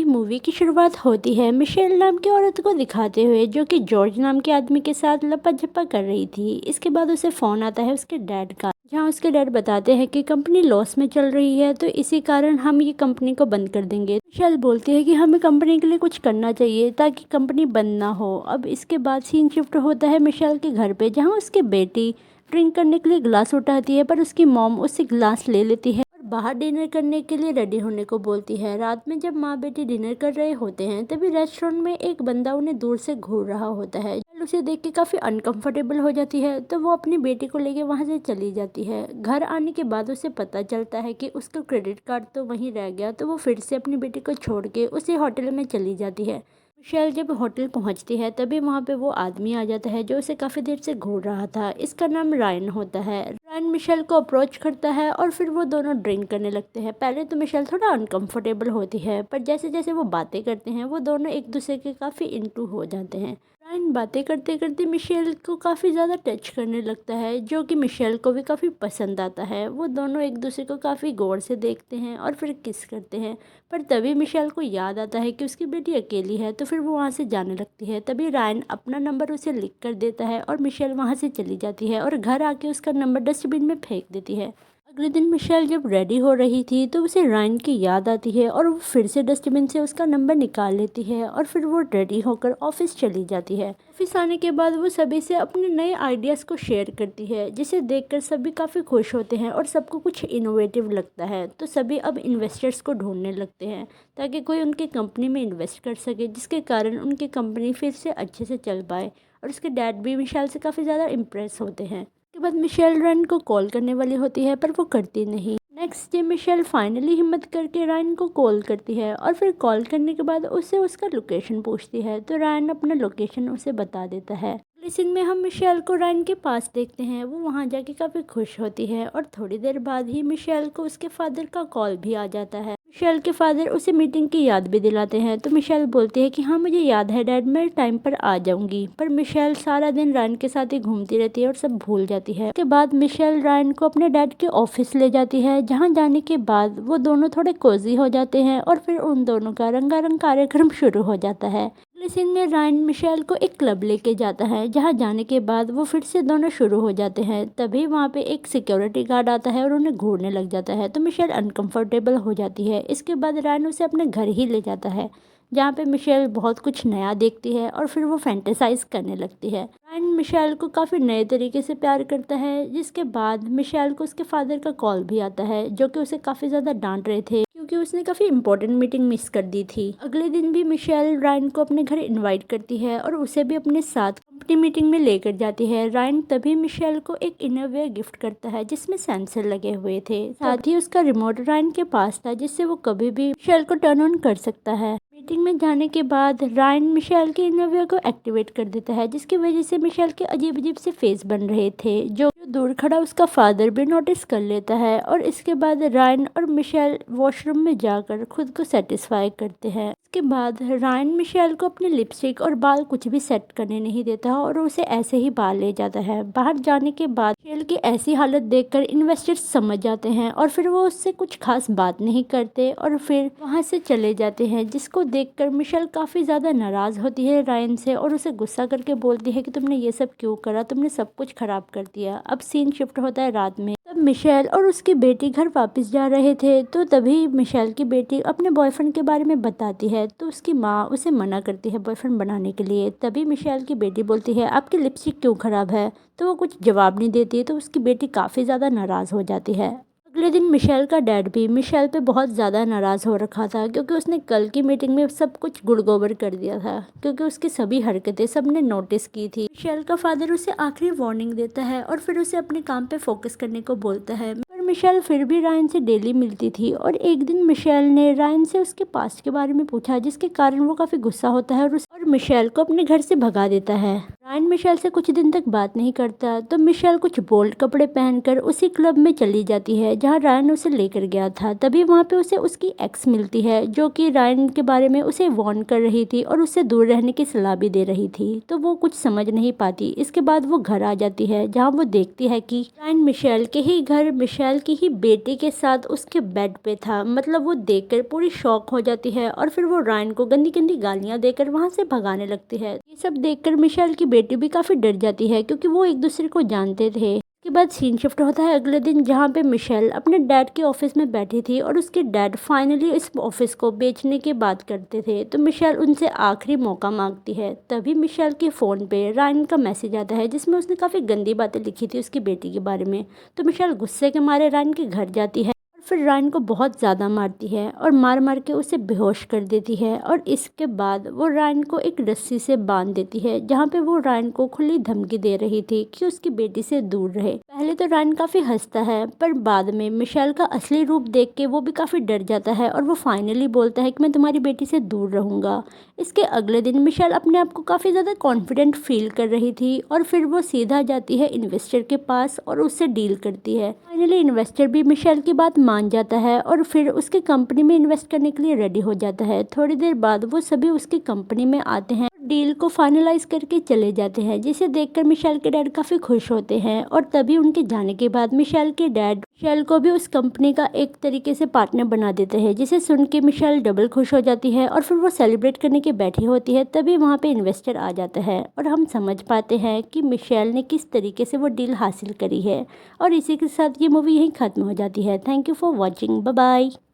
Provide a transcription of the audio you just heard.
Movie की शुरुआत होती है मिशेल नाम की औरत को दिखाते हुए, जो कि जॉर्ज नाम के आदमी के साथ लपा झपा कर रही थी। इसके बाद उसे फ़ोन आता है उसके डैड का, जहां उसके डैड बताते हैं कि कंपनी लॉस में चल रही है, तो इसी कारण हम ये कंपनी को बंद कर देंगे। मिशेल बोलती है कि हमें कंपनी के लिए कुछ करना चाहिए ताकि कंपनी बंद ना हो। अब इसके बाद सीन शिफ्ट होता है मिशेल के घर पे, जहाँ उसकी बेटी ड्रिंक करने के लिए गिलास उठाती है, पर उसकी मॉम उससे गिलास ले लेती है और बाहर डिनर करने के लिए रेडी होने को बोलती है। रात में जब माँ बेटी डिनर कर रहे होते हैं, तभी रेस्टोरेंट में एक बंदा उन्हें दूर से घूर रहा होता है। उसे देख के काफी अनकंफर्टेबल हो जाती है, तो वो अपनी बेटी को लेके वहां से चली जाती है। घर आने के बाद उसे पता चलता है कि उसका क्रेडिट कार्ड तो वहीं रह गया, तो वो फिर से अपनी बेटी को छोड़ के उसी होटल में चली जाती है। मिशेल जब होटल पहुंचती है, तभी वहां पे वो आदमी आ जाता है जो उसे काफी देर से घूर रहा था। इसका नाम रायन होता है। रायन मिशेल को अप्रोच करता है और फिर वो दोनों ड्रिंक करने लगते हैं। पहले तो मिशेल थोड़ा अनकंफर्टेबल होती है, पर जैसे जैसे वो बातें करते हैं, वो दोनों एक दूसरे के काफी इंटू हो जाते हैं। रायन बातें करते करते मिशेल को काफ़ी ज़्यादा टच करने लगता है, जो कि मिशेल को भी काफ़ी पसंद आता है। वो दोनों एक दूसरे को काफ़ी गौर से देखते हैं और फिर किस करते हैं। पर तभी मिशेल को याद आता है कि उसकी बेटी अकेली है, तो फिर वो वहाँ से जाने लगती है। तभी रायन अपना नंबर उसे लिख कर देता है और मिशेल वहाँ से चली जाती है और घर आके उसका नंबर डस्टबिन में फेंक देती है। अगले दिन मिशेल जब रेडी हो रही थी, तो उसे रायन की याद आती है और वो फिर से डस्टबिन से उसका नंबर निकाल लेती है और फिर वो रेडी होकर ऑफिस चली जाती है। ऑफिस आने के बाद वो सभी से अपने नए आइडियाज़ को शेयर करती है, जिसे देखकर सभी काफ़ी खुश होते हैं और सबको कुछ इनोवेटिव लगता है। तो सभी अब इन्वेस्टर्स को ढूंढने लगते हैं ताकि कोई उनकी कंपनी में इन्वेस्ट कर सके, जिसके कारण उनकी कंपनी फिर से अच्छे से चल पाए। और उसके डैड भी मिशेल से काफ़ी ज़्यादा इम्प्रेस होते हैं। के बाद मिशेल रायन को कॉल करने वाली होती है, पर वो करती नहीं। नेक्स्ट डे मिशेल फाइनली हिम्मत करके रायन को कॉल करती है और फिर कॉल करने के बाद उससे उसका लोकेशन पूछती है, तो रायन अपना लोकेशन उसे बता देता है। अगले सीन में हम मिशेल को रायन के पास देखते हैं। वो वहां जाके काफ़ी खुश होती है और थोड़ी देर बाद ही मिशेल को उसके फादर का कॉल भी आ जाता है। मिशेल के फादर उसे मीटिंग की याद भी दिलाते हैं, तो मिशेल बोलती है कि हाँ मुझे याद है डैड, मैं टाइम पर आ जाऊंगी। पर मिशेल सारा दिन रायन के साथ ही घूमती रहती है और सब भूल जाती है। उसके बाद मिशेल रायन को अपने डैड के ऑफिस ले जाती है, जहाँ जाने के बाद वो दोनों थोड़े कोजी हो जाते हैं और फिर उन दोनों का रंगारंग कार्यक्रम शुरू हो जाता है। अगले सीन में रायन मिशेल को एक क्लब लेके जाता है, जहाँ जाने के बाद वो फिर से दोनों शुरू हो जाते हैं। तभी वहाँ पे एक सिक्योरिटी गार्ड आता है और उन्हें घूरने लग जाता है, तो मिशेल अनकंफर्टेबल हो जाती है। इसके बाद रायन उसे अपने घर ही ले जाता है, जहाँ पे मिशेल बहुत कुछ नया देखती है और फिर वो फैंटेसाइज करने लगती है। रायन मिशेल को काफ़ी नए तरीके से प्यार करता है, जिसके बाद मिशेल को उसके फादर का कॉल भी आता है, जो कि उसे काफ़ी ज़्यादा डांट रहे थे क्योंकि उसने काफ़ी इंपॉर्टेंट मीटिंग मिस कर दी थी। अगले दिन भी मिशेल रायन को अपने घर इनवाइट करती है और उसे भी अपने साथ कंपनी मीटिंग में लेकर जाती है। रायन तभी मिशेल को एक इनरवेयर गिफ्ट करता है, जिसमें सेंसर लगे हुए थे। साथ ही उसका रिमोट रायन के पास था, जिससे वो कभी भी मिशेल को टर्न ऑन कर सकता है। मीटिंग में जाने के बाद रायन मिशेल के इनरवेयर को एक्टिवेट कर देता है, जिसकी वजह से मिशेल के अजीब अजीब से फेस बन रहे थे, जो दूर खड़ा उसका फादर भी नोटिस कर लेता है। और इसके बाद रायन और मिशेल वॉशरूम में जाकर खुद को सेटिस्फाई करते हैं। इसके बाद रायन मिशेल को अपने लिपस्टिक और बाल कुछ भी सेट करने नहीं देता और उसे ऐसे ही बाहर ले जाता है। बाहर जाने के बाद मिशेल की ऐसी हालत देखकर इन्वेस्टर्स समझ जाते हैं और फिर वो उससे कुछ खास बात नहीं करते और फिर वहां से चले जाते हैं, जिसको देखकर मिशेल काफ़ी ज़्यादा नाराज़ होती है रायन से और उसे गुस्सा करके बोलती है कि तुमने ये सब क्यों करा, तुमने सब कुछ खराब कर दिया। अब सीन शिफ्ट होता है रात में। तब मिशेल और उसकी बेटी घर वापस जा रहे थे, तो तभी मिशेल की बेटी अपने बॉयफ्रेंड के बारे में बताती है, तो उसकी माँ उसे मना करती है बॉयफ्रेंड बनाने के लिए। तभी मिशेल की बेटी बोलती है आपकी लिपस्टिक क्यों खराब है, तो वो कुछ जवाब नहीं देती, तो उसकी बेटी काफ़ी ज़्यादा नाराज़ हो जाती है। अगले दिन मिशेल का डैड भी मिशेल पे बहुत ज़्यादा नाराज़ हो रखा था, क्योंकि उसने कल की मीटिंग में सब कुछ गुड़गोबर कर दिया था, क्योंकि उसकी सभी हरकतें सबने नोटिस की थी। मिशेल का फादर उसे आखिरी वार्निंग देता है और फिर उसे अपने काम पे फोकस करने को बोलता है। पर मिशेल फिर भी रायन से डेली मिलती थी और एक दिन मिशेल ने रायन से उसके पास्ट के बारे में पूछा, जिसके कारण वो काफ़ी गुस्सा होता है और मिशेल को अपने घर से भगा देता है। रायन मिशेल से कुछ दिन तक बात नहीं करता तो मिशेल कुछ बोल्ड कपड़े पहनकर उसी क्लब में चली जाती है जहां रायन उसे लेकर गया था। तभी वहां पे उसे उसकी एक्स मिलती है जो कि रायन के बारे में उसे वार्न कर रही थी और उससे दूर रहने की सलाह भी दे रही थी। तो वो कुछ समझ नहीं पाती। इसके बाद वो घर आ जाती है जहाँ वो देखती है कि रायन मिशेल के ही घर मिशेल की ही बेटी के साथ उसके बेड पे था। मतलब वो देखकर पूरी शॉक हो जाती है और फिर वो रायन को गंदी गंदी गालियां देकर वहां से भगाने लगती है। ये सब देखकर मिशेल की बेटी भी काफी डर जाती है क्योंकि वो एक दूसरे को जानते थे। इसके बाद सीन शिफ्ट होता है अगले दिन जहाँ पे मिशेल अपने डैड के ऑफिस में बैठी थी और उसके डैड फाइनली इस ऑफिस को बेचने की बात करते थे। तो मिशेल उनसे आखिरी मौका मांगती है। तभी मिशेल के फ़ोन पे रायन का मैसेज आता है जिसमें उसने काफ़ी गंदी बातें लिखी थी उसकी बेटी के बारे में। तो मिशेल गुस्से के मारे रायन के घर जाती है और फिर रायन को बहुत ज़्यादा मारती है और मार मार के उसे बेहोश कर देती है। और इसके बाद वो रायन को एक रस्सी से बांध देती है जहाँ पे वो रायन को खुली धमकी दे रही थी कि उसकी बेटी से दूर रहे। पहले तो रायन काफ़ी हंसता है पर बाद में मिशेल का असली रूप देख के वो भी काफ़ी डर जाता है और वो फाइनली बोलता है कि मैं तुम्हारी बेटी से दूर रहूँगा। इसके अगले दिन मिशेल अपने आप को काफ़ी ज़्यादा कॉन्फिडेंट फील कर रही थी और फिर वो सीधा जाती है इन्वेस्टर के पास और उससे डील करती है। फाइनली इन्वेस्टर भी मिशेल की बात मान जाता है और फिर उसकी कंपनी में इन्वेस्ट करने के लिए रेडी हो जाता है। थोड़ी देर बाद वो सभी उसकी कंपनी में आते हैं, डील को फाइनलाइज करके चले जाते हैं, जिसे देखकर मिशेल के डैड काफ़ी खुश होते हैं। और तभी उनके जाने के बाद मिशेल के डैड मिशेल को भी उस कंपनी का एक तरीके से पार्टनर बना देते हैं, जिसे सुन के मिशेल डबल खुश हो जाती है और फिर वो सेलिब्रेट करने के बैठी होती है। तभी वहाँ पे इन्वेस्टर आ जाता है और हम समझ पाते हैं कि मिशेल ने किस तरीके से वो डील हासिल करी है। और इसी के साथ ये मूवी यहीं ख़त्म हो जाती है। Thank you for watching. Bye bye.